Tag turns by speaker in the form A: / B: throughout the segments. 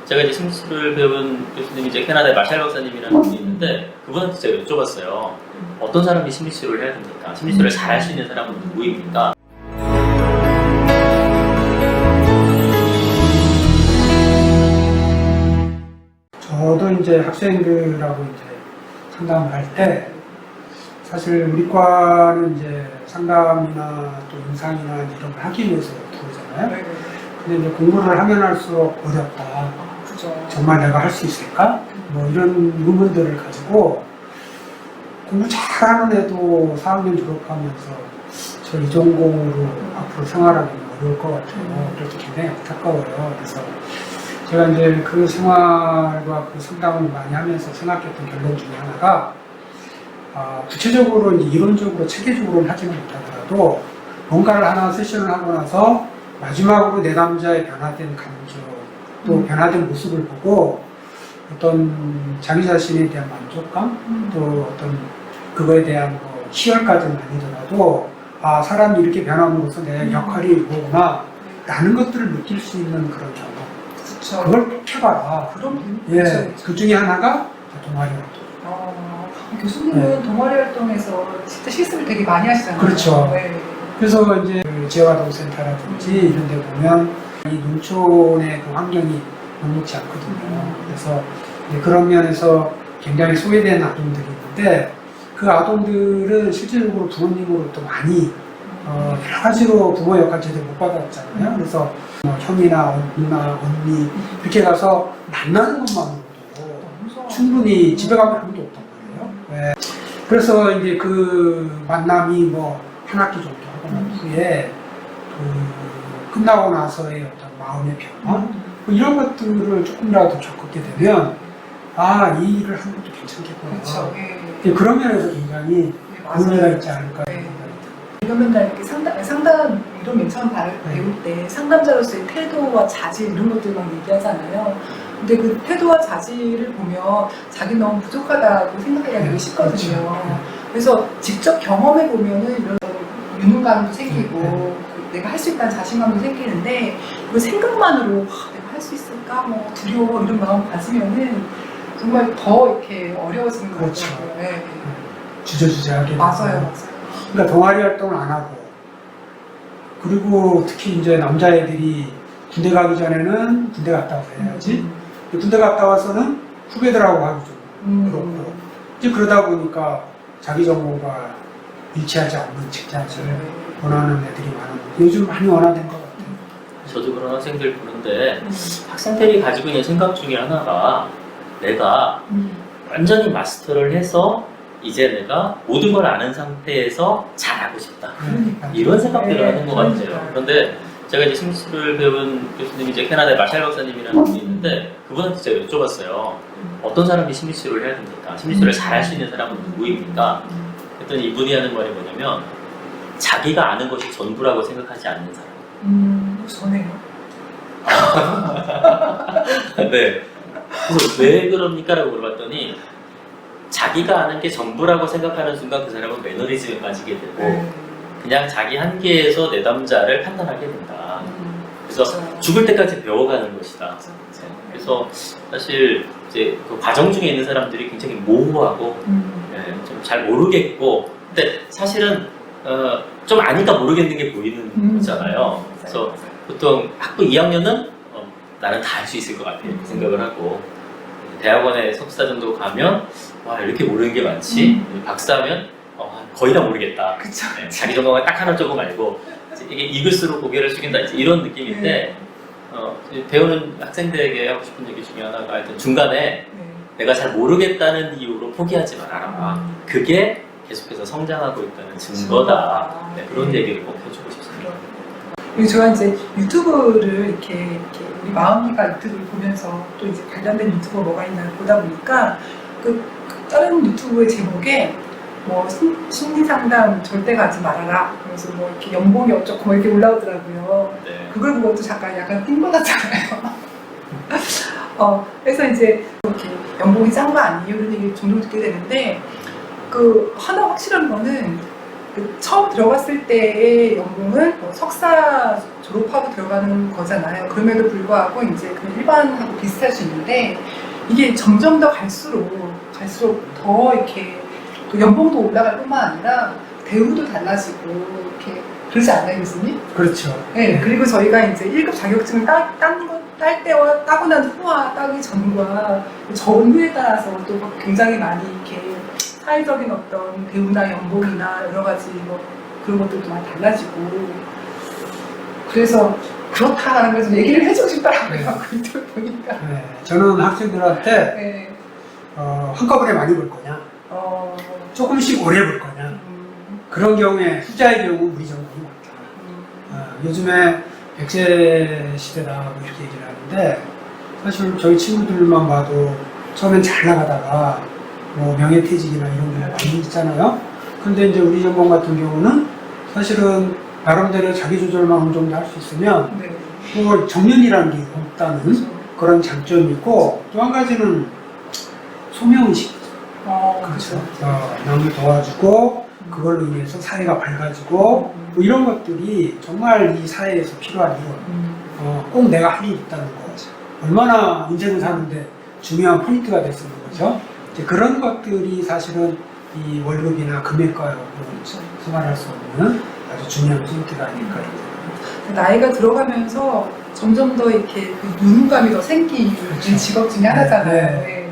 A: 제가 이제 심리를 배운 교수님이 이제 캐나다의 마샬 박사님이라는 분이 있는데 그분한테 제가 여쭤봤어요. 어떤 사람이 심리치료를 해야 됩니까? 심리치료를 잘 할 수 있는 사람은 누구입니까?
B: 저도 이제 학생들하고 이제 상담을 할 때 사실 우리 과는 이제 상담이나 또 임상이나 이런 걸 하기 위해서 들어오잖아요. 근데 이제 공부를 하면 할수록 어렵다.
C: 그죠.
B: 정말 내가 할 수 있을까? 뭐 이런 의문들을 가지고 공부 잘하는 애도 4학년 졸업하면서 저 이 전공으로 앞으로 생활하기는 어려울 것 같아요. 그래서 굉장히 안타까워요. 그래서 제가 이제 그 생활과 그 상담을 많이 하면서 생각했던 결론 중에 하나가 구체적으로 이제 이론적으로 체계적으로는 하지는 못하더라도 뭔가를 하나 세션을 하고 나서 마지막으로 내 남자의 변화된 감정 또 변화된 모습을 보고 어떤 자기 자신에 대한 만족감 또 어떤 그거에 대한 뭐 희열까지는 아니더라도 사람이 이렇게 변함으로써 내 역할이 뭐구나 라는 것들을 느낄 수 있는 그런 경험
C: 그쵸.
B: 그걸 꼭 해봐라.
C: 그럼
B: 예, 그 중에 하나가 동아리 활동.
C: 교수님은
B: 네.
C: 동아리 활동에서 진짜 실습을 되게 많이 하시잖아요.
B: 그렇죠.
C: 네.
B: 그래서 이제 그 재활동센터라든지 이런 데 보면 이 농촌의 그 환경이 녹록지 않거든요. 그래서 이제 그런 면에서 굉장히 소외된 아동들이 있는데 그 아동들은 실질적으로 부모님으로부터 많이 여러 가지로 부모 역할 제대로 못 받았잖아요. 그래서 뭐 형이나 누나, 언니 이렇게 가서 만나는 것만으로도 충분히 집에 가면 아무도 없단 말이에요. 네. 그래서 이제 그 만남이 뭐 한 학기 정도 하고 난 후에 그 끝나고 나서의 어떤 마음의 변화 뭐 이런 것들을 조금이라도 겪게 되면 이 일을 하는 것도 괜찮겠구나.
C: 그렇죠.
B: 그런 면에서 굉장히 의미가 있지 않을까.
C: 이런 맨날 이렇게 상담 이런 맨 처음 배울 때 상담자로서의 태도와 자질 이런 것들 막 얘기하잖아요. 근데 그 태도와 자질을 보면 자기 너무 부족하다고 생각하기가 되게 쉽거든요. 그래서 직접 경험해 보면은 이런 유능감도 생기고 내가 할 수 있다는 자신감도 생기는데 그 생각만으로 내가 할 수 있을까 뭐 두려워 이런 마음 가지면은 정말 더 이렇게 어려워지는 것
B: 그렇죠.
C: 같아요. 네.
B: 주저주저하게.
C: 맞아요.
B: 그러니까 동아리 활동을 안 하고 그리고 특히 이제 남자애들이 군대 가기 전에는 군대 갔다 와서 해야지 군대 갔다 와서는 후배들하고 하기 좀 그렇고 이제 그러다 보니까 자기 전공과 일치하지 않는 직장을 원하는 애들이 많은 요즘 많이 원화된 것 같아요.
A: 저도 그런 학생들 보는데 학생들이 가지고 있는 생각 중에 하나가 내가 완전히 마스터를 해서 이제 내가 모든 걸 아는 상태에서 잘하고 싶다. 이런 생각들을 하는 것 같아요. 그런데 제가 이제 심리를 배운 교수님이 이제 캐나다의 마샬 박사님이라는 분이 있는데 그분한테 제가 여쭤봤어요. 어떤 사람이 심리치료를 해야 됩니까? 심리치료를 잘 할 수 있는 사람은 누구입니까? 그랬더니 이분이 하는 말이 뭐냐면 자기가 아는 것이 전부라고 생각하지 않는 사람.
C: 전에요.
A: 네. 그래서 왜 그럽니까? 라고 물어봤더니 자기가 아는 게 전부라고 생각하는 순간 그 사람은 매너리즘에 빠지게 되고 그냥 자기 한계에서 내담자를 판단하게 된다. 그래서 죽을 때까지 배워가는 것이다. 그래서 사실 이제 그 과정 중에 있는 사람들이 굉장히 모호하고 좀 잘 모르겠고 근데 사실은 좀 아니까 모르겠는 게 보이는 거잖아요. 그래서 보통 학부 2학년은 나는 다 할 수 있을 것 같아 이렇게 생각을 하고 대학원에 석사 정도 가면 와 이렇게 모르는 게 많지 박사하면 거의 다 모르겠다.
C: 그쵸.
A: 자기 전공을 딱 하나 조금 알고 이게 익을수록 고개를 숙인다 이런 느낌인데 배우는 학생들에게 하고 싶은 얘기 중에 하나가 하여튼 중간에 내가 잘 모르겠다는 이유로 포기하지 말아라. 그게 계속해서 성장하고 있다는 증거다. 그런 얘기를 꼭 해주고 싶습니다.
C: 그리고 제가 이제 유튜브를 이렇게 우리 마음이가 유튜브를 보면서 또 이제 관련된 유튜브가 뭐가 있나 보다 보니까 그 다른 유튜브의 제목에 뭐 심리 상담 절대 가지 말아라. 그래서 뭐 이렇게 연봉이 어쩌고 뭐 이렇게 올라오더라고요.
A: 네.
C: 그걸 보고 또 잠깐 약간 띵받았잖아요. 그래서 이제 이렇게 연봉이 짠 거 아니에요? 이런 얘기를 종종 듣게 되는데 그 하나 확실한 거는 그 처음 들어갔을 때의 연봉은 뭐 석사 졸업하고 들어가는 거잖아요. 그럼에도 불구하고 이제 그 일반하고 비슷할 수 있는데 이게 점점 더 갈수록 더 이렇게 그 연봉도 올라갈 뿐만 아니라 대우도 달라지고 이렇게 그러지 않나요, 교수님?
B: 그렇죠.
C: 네, 그리고 저희가 이제 1급 자격증을 딸 때와 따고 난 후와 따기 전과 전후에 따라서 또 굉장히 많이 이렇게 사회적인 어떤 대우나 연봉이나 여러 가지 뭐 그런 것들도 많이 달라지고 그래서 그렇다라는 걸 좀 얘기를 해주고 싶다라고
B: 네.
C: 이렇게 보니까
B: 네, 저는 학생들한테
C: 네.
B: 한꺼번에 많이 볼 거냐, 조금씩 오래 볼 거냐, 그런 경우에 후자의 경우 우리 전공이 많다. 요즘에 100세 시대다 뭐 이렇게 얘기를 하는데 사실 저희 친구들만 봐도 처음엔 잘 나가다가 뭐 명예퇴직이나 이런 게 많이 있잖아요. 근데 이제 우리 전공 같은 경우는 사실은 나름대로 자기 조절만 어느 정도 할 수 있으면
C: 네.
B: 뭐 정년이라는 게 없다는
C: 그렇죠.
B: 그런 장점이 있고, 또 한 가지는 소명의식.
C: 그렇죠.
B: 남을 도와주고 그걸로 인해서 사회가 밝아지고 뭐 이런 것들이 정말 이 사회에서 필요한 이론. 꼭 내가 할 일이 있다는 거. 얼마나 인생을 사는데 중요한 포인트가 될 수 있는 거죠. 이제 그런 것들이 사실은 이 월급이나 금액과로 생활할 수 없는 아주 중요한 포인트가 아닐까.
C: 나이가 들어가면서 점점 더 이렇게 그 누군감이 더 생기는
B: 그렇죠.
C: 직업 중에 하나잖아요.
B: 네.
C: 네.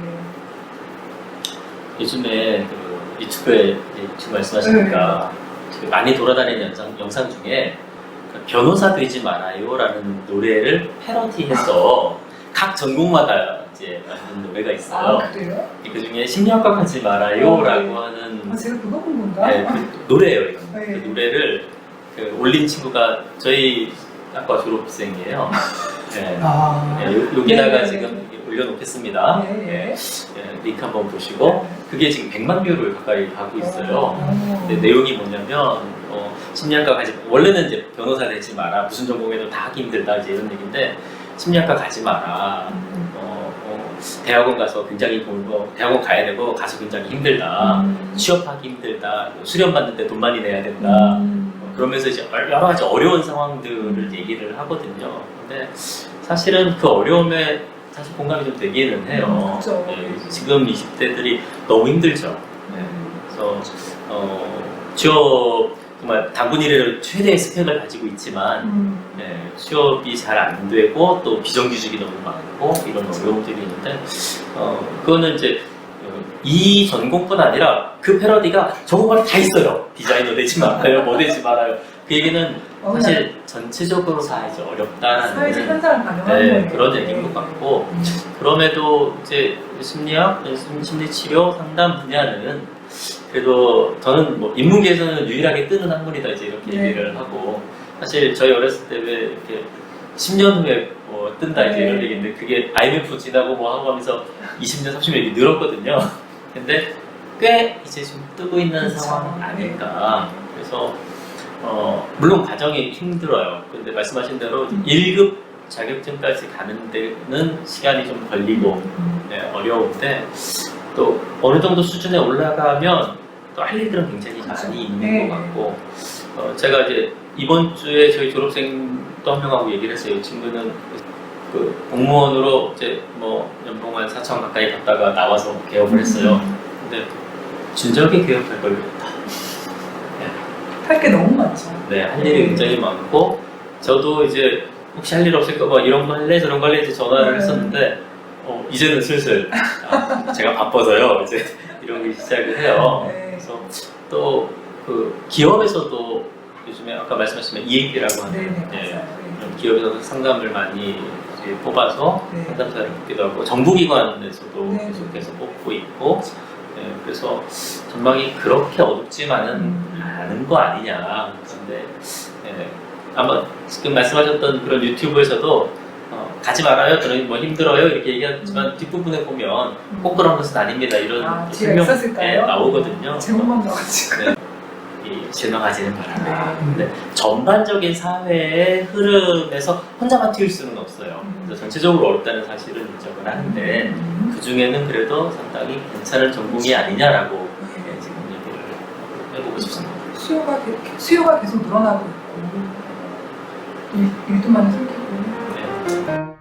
A: 요즘에 그 유튜브에 지금 말씀하시니까 되게 많이 돌아다니는 영상 중에 그 변호사 되지 말아요라는 노래를 패러디해서 각 전공마다 이제 만든 노래가 있어요.
C: 그래요?
A: 그 중에 심리학과 가지 말아요라고 하는
C: 제가 그거 본 건가?
A: 네, 그 노래예요. 이건.
C: 네.
A: 그 노래를 그 올린 친구가 저희 학과 졸업생이에요. 네. 여기다가
C: 네.
A: 지금 올려놓겠습니다.
C: 네.
A: 네. 네, 링크 한번 보시고 그게 지금 100만 뷰를 가까이 가고 있어요. 근데 내용이 뭐냐면 심리학과 가지 원래는 이제 변호사 되지 마라, 무슨 전공에도 다 하기 힘들다 이제 이런 얘기인데 심리학과 가지 마라. 대학원 가서 굉장히 대학원 가야 되고 가서 굉장히 힘들다. 취업하기 힘들다. 수련 받는데 돈 많이 내야 된다. 그러면서 이제 여러 가지 어려운 상황들을 얘기를 하거든요. 근데 사실은 그 어려움에 사실 공감이 좀 되기는 해요.
C: 그렇죠.
A: 네, 지금 20대들이 너무 힘들죠. 네, 그래서 취업 정말 당군일의 최대의 스펙을 가지고 있지만 네, 취업이 잘 안 되고 또 비정규직이 너무 많고 이런 어려움들이 있는데 그거는 이제 이 전공뿐 아니라 그 패러디가 전공마다 다 있어요. 디자이너 되지 말아요, 뭐 되지 말아요. 그 얘기는 사실 전체적으로 다 이제 어렵다라는
C: 사회적 현상을 반영하는
A: 네,
C: 거예요.
A: 그런 얘기인 것 같고 그럼에도 이제 심리학, 심리치료, 상담 분야는 그래도 저는 뭐 인문계에서는 유일하게 뜨는 학문이다 이제 이렇게
C: 네.
A: 얘기를 하고 사실 저희 어렸을 때 왜 이렇게 10년 후에 뭐 뜬다 이제 이런
C: 네.
A: 얘기인데 그게 IMF 지나고 뭐 하고 하면서 20년, 30년 이렇게 늘었거든요. 근데 꽤 이제 좀 뜨고 있는
C: 그렇죠.
A: 상황 아닐까. 그래서 물론 과정이 힘들어요. 근데 말씀하신 대로 1급 자격증까지 가는 데는 시간이 좀 걸리고 네, 어려운데 또 어느 정도 수준에 올라가면 또 할 일들은 굉장히 많이 있는
C: 네.
A: 것 같고 제가 이제 이번 주에 저희 졸업생 또 한 명하고 얘기를 했어요. 이 친구는 그 공무원으로 이제 뭐 연봉 한 4천 가까이 받다가 나와서 개업을 했어요. 근데 진작에 개업할 걸 그랬다.
C: 할 게 너무 많죠.
A: 네, 할 일이 굉장히 많고 저도 이제 혹시 할 일 없을까 봐 이런 거 할래 저런 거 할래 이제 전화를 했었는데 이제는 슬슬 제가 바빠서요 이제 이런 게 시작을 해요.
C: 네.
A: 그래서 또 그 기업에서도 요즘에 아까 말씀하신 EAP라고 하는
C: 네, 맞아요.
A: 이런 기업에서도 상담을 많이 이제 뽑아서
C: 네.
A: 상담사를 뽑기도 하고 정부기관에서도
C: 네.
A: 계속해서 뽑고 있고 네, 그래서 전망이 그렇게 어둡지만은 않은 거 아니냐. 근데 네, 아마 지금 말씀하셨던 그런 유튜브에서도 가지 말아요. 저는 뭐 힘들어요. 이렇게 얘기하지만 뒷부분에 보면 꼭 그런 것은 아닙니다. 이런
C: 뒤에 있었을까요?
A: 나오거든요.
C: 제목만 나와가지고.
A: 네, 이 실망하지는 말아라.
C: 네.
A: 근데 전반적인 사회의 흐름에서 혼자만 튀을 수는 없어요. 그래서 전체적으로 어렵다는 사실은 인정을 하는데 그 중에는 그래도 상당히 괜찮은 전공이 아니냐라고 네, 지금 얘기를 해보고 싶습니다.
C: 수요가 계속 늘어나고 있고 일도 많이 생기고.
A: 네.